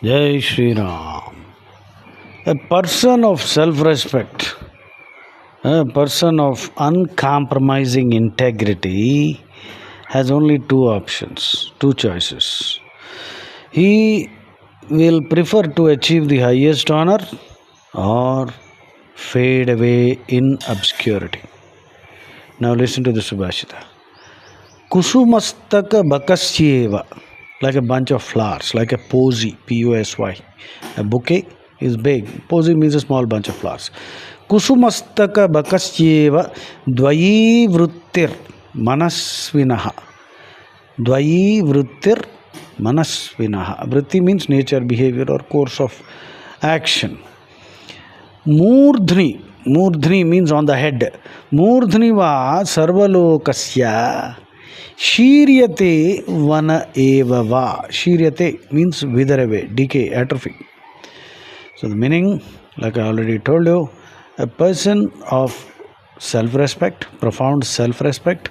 Jai Shri Ram. A person of self-respect, a person of uncompromising integrity has only two options, two choices. He will prefer to achieve the highest honor or fade away in obscurity. Now listen to the Subhashita. Kusumastaka bakasyeva, like a bunch of flowers, like a posy, P-O-S-Y. A bouquet is big. Posy means a small bunch of flowers. Kusumastaka bakasyeva dvayi vrittir manasvinaha. Dvayi vrittir manasvinaha. Vritti means nature, behavior or course of action. Murdhni means on the head. Murdhni va sarvalokasya shiryate vana eva va. Shiryate means wither away, decay, atrophy. So the meaning, like I already told you, a person of self-respect, profound self-respect,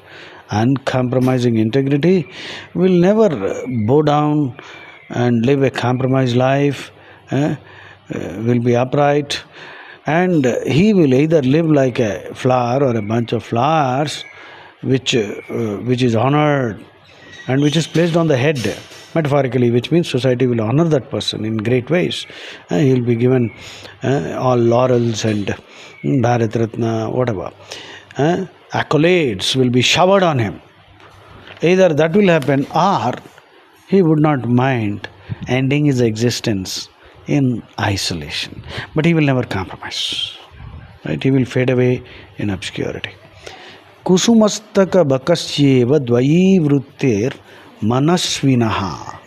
uncompromising integrity will never bow down and live a compromised life, will be upright, and he will either live like a flower or a bunch of flowers which is honored and which is placed on the head, metaphorically, which means society will honor that person in great ways. He will be given all laurels and Bharat Ratna, whatever. Accolades will be showered on him. Either that will happen or he would not mind ending his existence in isolation. But he will never compromise. Right? He will fade away in obscurity. Kusumastaka bakasyeva dvayi vrittir manasvinaha.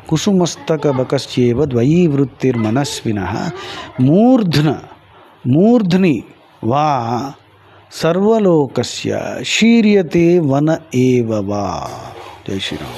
Kusumastaka bakasyeva dvayi vrittir manasvinaha. Murdhni va sarvalokasya shiryate vana eva va. Jai Shri Ram.